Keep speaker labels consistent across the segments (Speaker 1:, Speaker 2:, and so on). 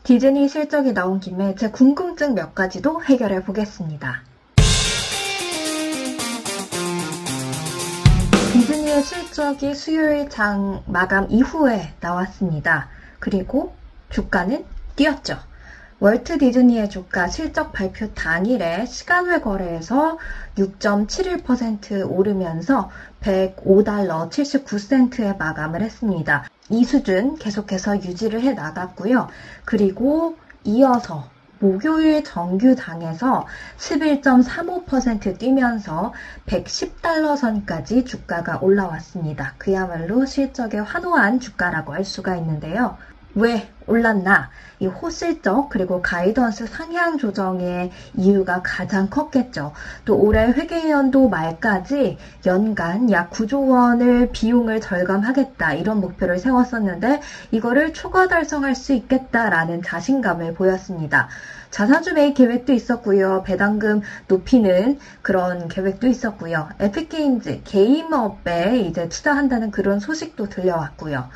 Speaker 1: 디즈니 실적이 나온 김에 제 궁금증 몇 가지도 해결해 보겠습니다. 디즈니의 실적이 수요일 장 마감 이후에 나왔습니다. 그리고 주가는 뛰었죠. 월트 디즈니의 주가 실적 발표 당일에 시간외 거래에서 6.71% 오르면서 $105 79센트에 마감을 했습니다. 이 수준 계속해서 유지를 해 나갔고요. 그리고 이어서 목요일 정규장에서 11.35% 뛰면서 $110 선까지 주가가 올라왔습니다. 그야말로 실적에 환호한 주가라고 할 수가 있는데요. 왜 올랐나? 이 호실적 그리고 가이던스 상향 조정의 이유가 가장 컸겠죠. 또 올해 회계연도 말까지 연간 약 9조 원을 비용을 절감하겠다 이런 목표를 세웠었는데 이거를 초과 달성할 수 있겠다라는 자신감을 보였습니다. 자사주 매입 계획도 있었고요. 배당금 높이는 그런 계획도 있었고요. 에픽게임즈 게임업에 이제 투자한다는 그런 소식도 들려왔고요.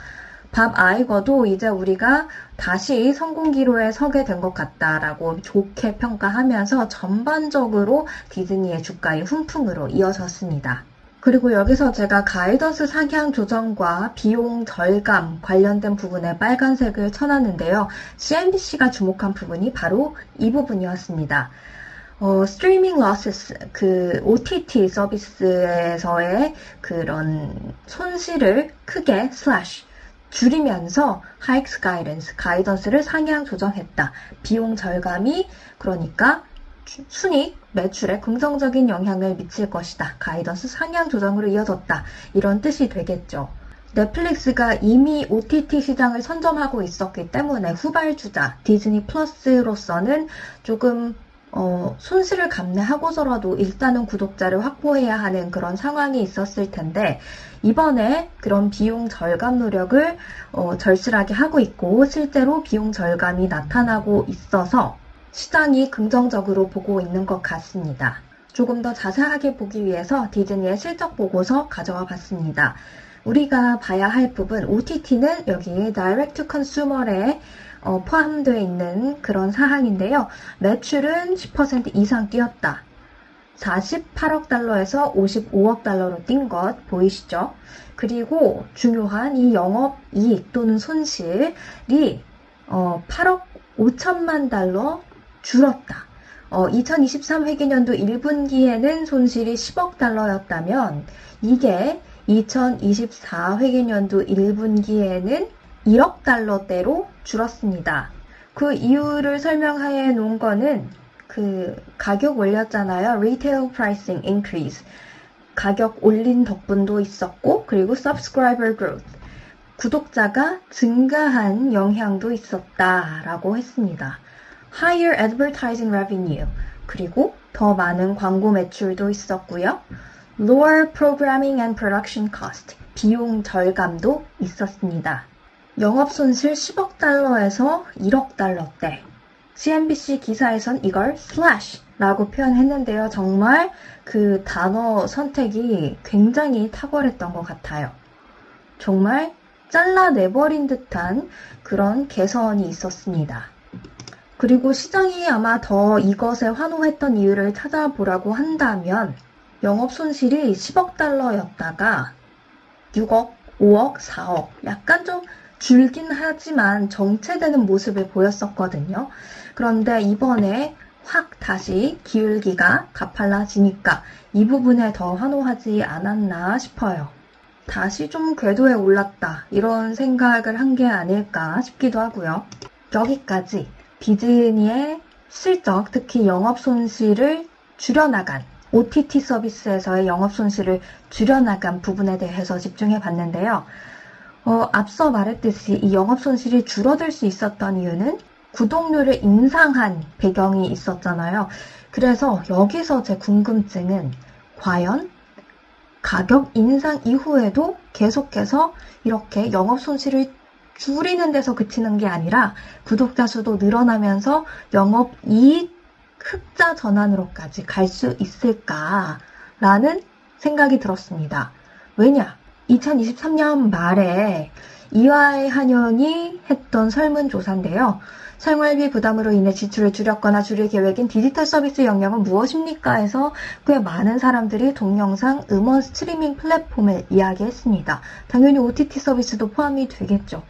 Speaker 1: 밥 아이거도 이제 우리가 다시 성공 기로에 서게 된 것 같다라고 좋게 평가하면서 전반적으로 디즈니의 주가의 훈풍으로 이어졌습니다. 그리고 여기서 제가 가이던스 상향 조정과 비용 절감 관련된 부분에 빨간색을 쳐놨는데요. CNBC가 주목한 부분이 바로 이 부분이었습니다. 스트리밍 러시스, 그 OTT 서비스에서의 그런 손실을 크게 줄이면서 하이크스 가이던스, 가이던스를 상향 조정했다. 비용 절감이 그러니까 순이익, 매출에 긍정적인 영향을 미칠 것이다. 가이던스 상향 조정으로 이어졌다. 이런 뜻이 되겠죠. 넷플릭스가 이미 OTT 시장을 선점하고 있었기 때문에 후발주자 디즈니 플러스로서는 조금 손실을 감내하고서라도 일단은 구독자를 확보해야 하는 그런 상황이 있었을 텐데 이번에 그런 비용 절감 노력을 절실하게 하고 있고 실제로 비용 절감이 나타나고 있어서 시장이 긍정적으로 보고 있는 것 같습니다. 조금 더 자세하게 보기 위해서 디즈니의 실적 보고서 가져와 봤습니다. 우리가 봐야 할 부분 OTT는 여기 Direct to Consumer에 포함되어 있는 그런 사항인데요. 매출은 10% 이상 뛰었다. 48억 달러에서 55억 달러로 뛴 것 보이시죠? 그리고 중요한 이 영업이익 또는 손실이 8억 5천만 달러 줄었다. 2023 회계년도 1분기에는 손실이 10억 달러였다면 이게 2024 회계년도 1분기에는 1억 달러대로 줄었습니다. 그 이유를 설명해 놓은 거는 그 가격 올렸잖아요. Retail Pricing Increase. 가격 올린 덕분도 있었고 그리고 Subscriber Growth. 구독자가 증가한 영향도 있었다라고 했습니다. Higher Advertising Revenue. 그리고 더 많은 광고 매출도 있었고요. Lower Programming and Production Cost. 비용 절감도 있었습니다. 영업손실 10억 달러에서 1억 달러대. CNBC 기사에선 이걸 slash라고 표현했는데요. 정말 그 단어 선택이 굉장히 탁월했던 것 같아요. 정말 잘라내버린 듯한 그런 개선이 있었습니다. 그리고 시장이 아마 더 이것에 환호했던 이유를 찾아보라고 한다면 영업손실이 10억 달러였다가 6억, 5억, 4억 약간 좀 줄긴 하지만 정체되는 모습을 보였었거든요. 그런데 이번에 확 다시 기울기가 가팔라지니까 이 부분에 더 환호하지 않았나 싶어요. 다시 좀 궤도에 올랐다 이런 생각을 한 게 아닐까 싶기도 하고요. 여기까지 디즈니의 실적, 특히 영업손실을 줄여나간 OTT 서비스에서의 영업손실을 줄여나간 부분에 대해서 집중해 봤는데요. 앞서 말했듯이 이 영업손실이 줄어들 수 있었던 이유는 구독료를 인상한 배경이 있었잖아요. 그래서 여기서 제 궁금증은 과연 가격 인상 이후에도 계속해서 이렇게 영업손실을 줄이는 데서 그치는 게 아니라 구독자 수도 늘어나면서 영업이익 흑자 전환으로까지 갈 수 있을까라는 생각이 들었습니다. 왜냐? 2023년 말에 이화의 한영이 했던 설문조사인데요. 생활비 부담으로 인해 지출을 줄였거나 줄일 계획인 디지털 서비스 영역은 무엇입니까? 해서 꽤 많은 사람들이 동영상 음원 스트리밍 플랫폼을 이야기했습니다. 당연히 OTT 서비스도 포함이 되겠죠.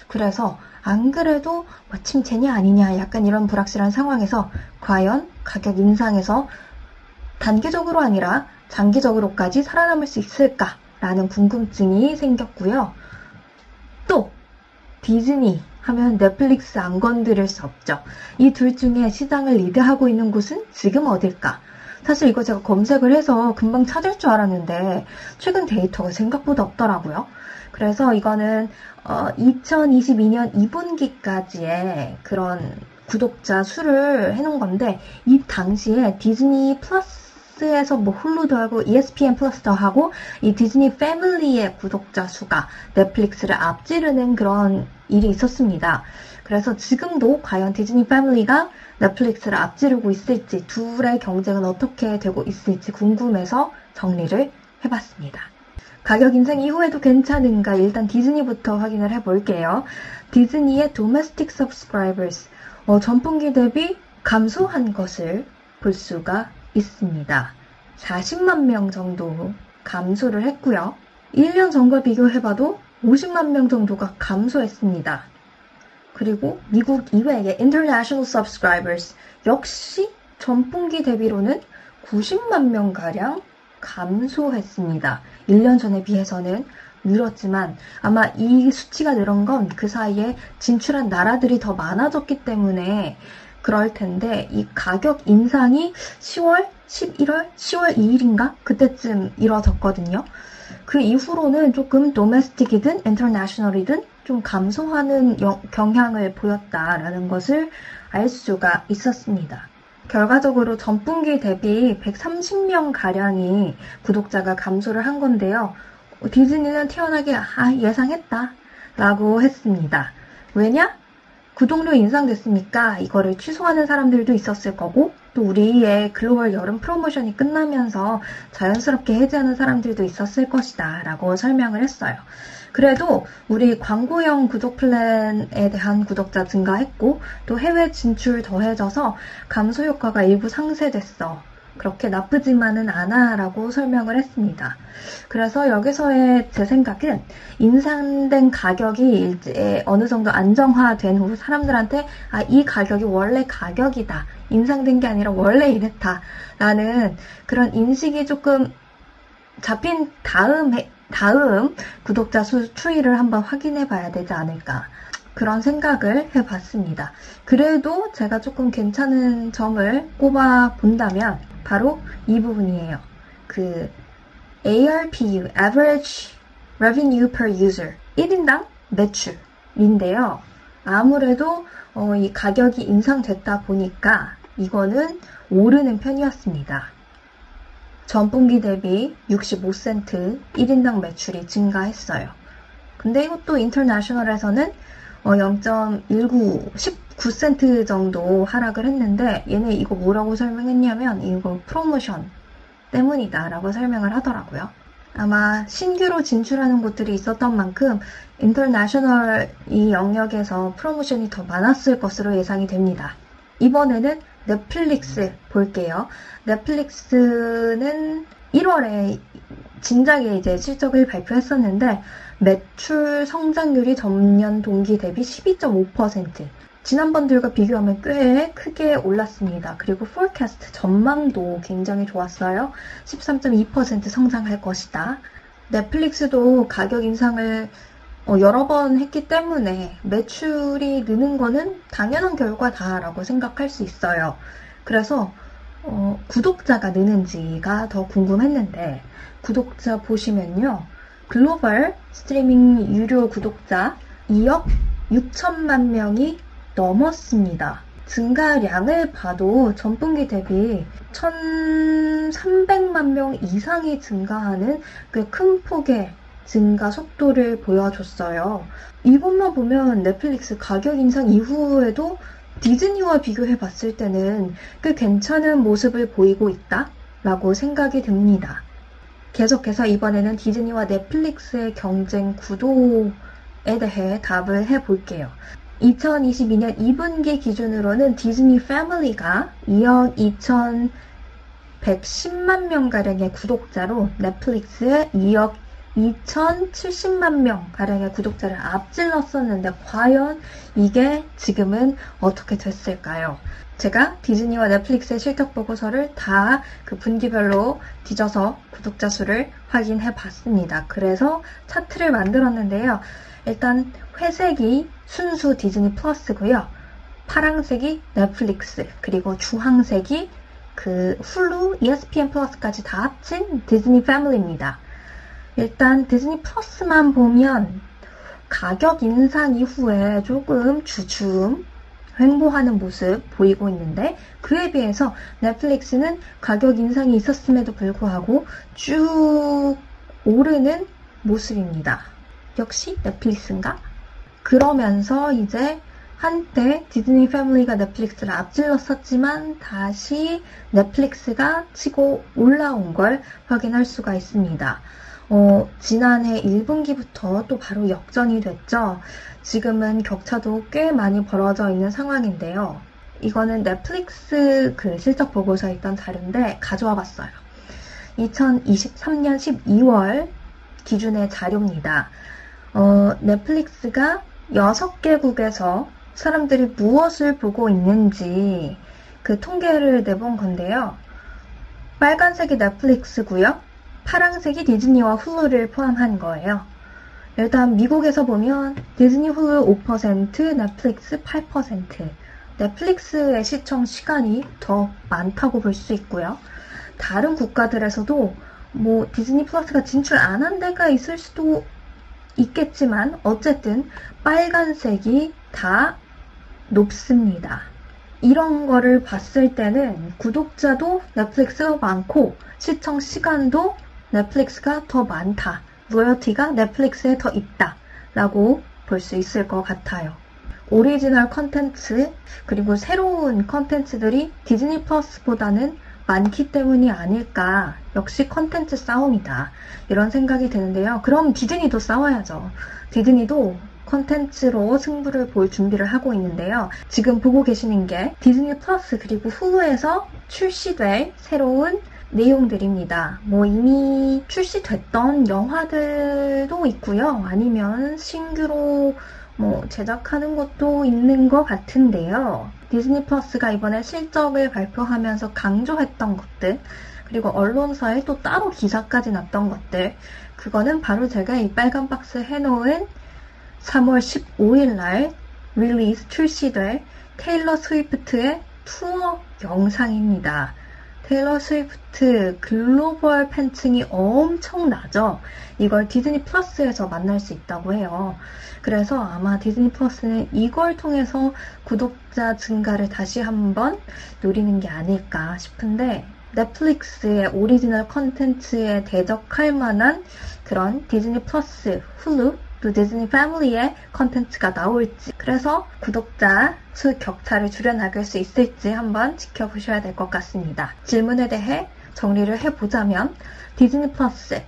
Speaker 1: 그래서 안 그래도 침체냐 아니냐 약간 이런 불확실한 상황에서 과연 가격 인상에서 단기적으로 아니라 장기적으로까지 살아남을 수 있을까라는 궁금증이 생겼고요. 또 디즈니 하면 넷플릭스 안 건드릴 수 없죠. 이 둘 중에 시장을 리드하고 있는 곳은 지금 어딜까? 사실 이거 제가 검색을 해서 금방 찾을 줄 알았는데 최근 데이터가 생각보다 없더라고요. 그래서 이거는 2022년 2분기까지의 그런 구독자 수를 해놓은 건데 이 당시에 디즈니 플러스에서 뭐 훌루도 하고 ESPN 플러스도 하고 이 디즈니 패밀리의 구독자 수가 넷플릭스를 앞지르는 그런 일이 있었습니다. 그래서 지금도 과연 디즈니 패밀리가 넷플릭스를 앞지르고 있을지 둘의 경쟁은 어떻게 되고 있을지 궁금해서 정리를 해봤습니다. 가격 인상 이후에도 괜찮은가? 일단 디즈니부터 확인을 해볼게요. 디즈니의 Domestic Subscribers 전분기 대비 감소한 것을 볼 수가 있습니다. 40만 명 정도 감소를 했고요. 1년 전과 비교해봐도 50만 명 정도가 감소했습니다. 그리고 미국 이외의 International Subscribers 역시 전분기 대비로는 90만 명가량 감소했습니다. 1년 전에 비해서는 늘었지만 아마 이 수치가 늘은 건 그 사이에 진출한 나라들이 더 많아졌기 때문에 그럴 텐데 이 가격 인상이 10월, 11월, 10월 2일인가? 그때쯤 이뤄졌거든요. 그 이후로는 조금 도메스틱이든 인터내셔널이든 좀 감소하는 경향을 보였다라는 것을 알 수가 있었습니다. 결과적으로 전분기 대비 130명가량이 구독자가 감소를 한 건데요. 디즈니는 태연하게 예상했다 라고 했습니다. 왜냐? 구독료 인상됐으니까 이거를 취소하는 사람들도 있었을 거고 또 우리의 글로벌 여름 프로모션이 끝나면서 자연스럽게 해지하는 사람들도 있었을 것이다 라고 설명을 했어요. 그래도 우리 광고형 구독 플랜에 대한 구독자 증가했고 또 해외 진출 더해져서 감소 효과가 일부 상쇄됐어. 그렇게 나쁘지만은 않아 라고 설명을 했습니다. 그래서 여기서의 제 생각은 인상된 가격이 이제 어느 정도 안정화된 후 사람들한테 이 가격이 원래 가격이다. 인상된 게 아니라 원래 이랬다. 라는 그런 인식이 조금 잡힌 다음 구독자 수 추이를 한번 확인해 봐야 되지 않을까. 그런 생각을 해봤습니다. 그래도 제가 조금 괜찮은 점을 꼽아 본다면 바로 이 부분이에요. 그 ARPU, Average Revenue Per User, 1인당 매출인데요. 아무래도 이 가격이 인상됐다 보니까 이거는 오르는 편이었습니다. 전분기 대비 65센트 1인당 매출이 증가했어요. 근데 이것도 인터내셔널에서는 0.19, 19센트 정도 하락을 했는데 얘네 이거 뭐라고 설명했냐면 이거 프로모션 때문이다 라고 설명을 하더라고요. 아마 신규로 진출하는 곳들이 있었던 만큼 인터내셔널 이 영역에서 프로모션이 더 많았을 것으로 예상이 됩니다. 이번에는 넷플릭스 볼게요. 넷플릭스는 1월에 진작에 이제 실적을 발표했었는데 매출 성장률이 전년 동기 대비 12.5%. 지난번들과 비교하면 꽤 크게 올랐습니다. 그리고 포캐스트 전망도 굉장히 좋았어요. 13.2% 성장할 것이다. 넷플릭스도 가격 인상을 여러 번 했기 때문에 매출이 느는 거는 당연한 결과다라고 생각할 수 있어요. 그래서 구독자가 느는지가 더 궁금했는데 구독자 보시면요. 글로벌 스트리밍 유료 구독자 2억 6천만 명이 넘었습니다. 증가량을 봐도 전분기 대비 1,300만 명 이상이 증가하는 꽤 큰 폭의 증가 속도를 보여줬어요. 이것만 보면 넷플릭스 가격 인상 이후에도 디즈니와 비교해 봤을 때는 꽤 괜찮은 모습을 보이고 있다라고 생각이 듭니다. 계속해서 이번에는 디즈니와 넷플릭스의 경쟁 구도에 대해 답을 해볼게요. 2022년 2분기 기준으로는 디즈니 패밀리가 2억 2,110만 명가량의 구독자로 넷플릭스의 2억 2,070만 명가량의 구독자를 앞질렀었는데 과연 이게 지금은 어떻게 됐을까요? 제가 디즈니와 넷플릭스의 실적 보고서를 다 그 분기별로 뒤져서 구독자 수를 확인해 봤습니다. 그래서 차트를 만들었는데요. 일단 회색이 순수 디즈니 플러스고요. 파랑색이 넷플릭스, 그리고 주황색이 그 훌루, ESPN 플러스까지 다 합친 디즈니 패밀리입니다. 일단 디즈니 플러스만 보면 가격 인상 이후에 조금 주춤 횡보하는 모습 보이고 있는데 그에 비해서 넷플릭스는 가격 인상이 있었음에도 불구하고 쭉 오르는 모습입니다. 역시 넷플릭스인가? 그러면서 이제 한때 디즈니 패밀리가 넷플릭스를 앞질렀었지만 다시 넷플릭스가 치고 올라온 걸 확인할 수가 있습니다. 지난해 1분기부터 또 바로 역전이 됐죠. 지금은 격차도 꽤 많이 벌어져 있는 상황인데요. 이거는 넷플릭스 그 실적 보고서에 있던 자료인데 가져와 봤어요. 2023년 12월 기준의 자료입니다. 넷플릭스가 6개국에서 사람들이 무엇을 보고 있는지 그 통계를 내본 건데요. 빨간색이 넷플릭스고요. 파란색이 디즈니와 훌루를 포함한 거예요. 일단 미국에서 보면 디즈니 훌루 5%, 넷플릭스 8%. 넷플릭스의 시청 시간이 더 많다고 볼 수 있고요. 다른 국가들에서도 뭐 디즈니 플러스가 진출 안 한 데가 있을 수도 있겠지만 어쨌든 빨간색이 다 높습니다. 이런 거를 봤을 때는 구독자도 넷플릭스가 많고 시청 시간도 넷플릭스가 더 많다. 로열티가 넷플릭스에 더 있다. 라고 볼 수 있을 것 같아요. 오리지널 컨텐츠 그리고 새로운 컨텐츠들이 디즈니 플러스보다는 많기 때문이 아닐까. 역시 컨텐츠 싸움이다. 이런 생각이 드는데요. 그럼 디즈니도 싸워야죠. 디즈니도 컨텐츠로 승부를 볼 준비를 하고 있는데요. 지금 보고 계시는 게 디즈니 플러스 그리고 훌루에서 출시될 새로운 내용들입니다. 뭐 이미 출시됐던 영화들도 있고요. 아니면 신규로 뭐 제작하는 것도 있는 것 같은데요. 디즈니 플러스가 이번에 실적을 발표하면서 강조했던 것들, 그리고 언론사에 또 따로 기사까지 났던 것들, 그거는 바로 제가 이 빨간 박스 해놓은 3월 15일 날 릴리즈 출시될 테일러 스위프트의 투어 영상입니다. 테일러 스위프트 글로벌 팬층이 엄청나죠. 이걸 디즈니 플러스에서 만날 수 있다고 해요. 그래서 아마 디즈니 플러스는 이걸 통해서 구독자 증가를 다시 한번 노리는 게 아닐까 싶은데 넷플릭스의 오리지널 컨텐츠에 대적할 만한 그런 디즈니 플러스, 훌루, 또 디즈니 패밀리의 컨텐츠가 나올지, 그래서 구독자 수 격차를 줄여나갈 수 있을지 한번 지켜보셔야 될 것 같습니다. 질문에 대해 정리를 해보자면 디즈니 플러스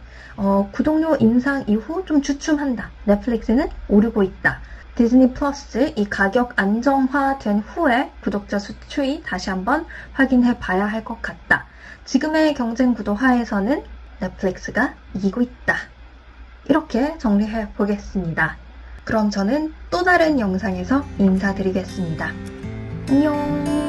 Speaker 1: 구독료 인상 이후 좀 주춤한다. 넷플릭스는 오르고 있다. 디즈니 플러스 이 가격 안정화된 후에 구독자 수 추이 다시 한번 확인해 봐야 할 것 같다. 지금의 경쟁 구도 하에서는 넷플릭스가 이기고 있다. 이렇게 정리해 보겠습니다. 그럼 저는 또 다른 영상에서 인사드리겠습니다. 안녕.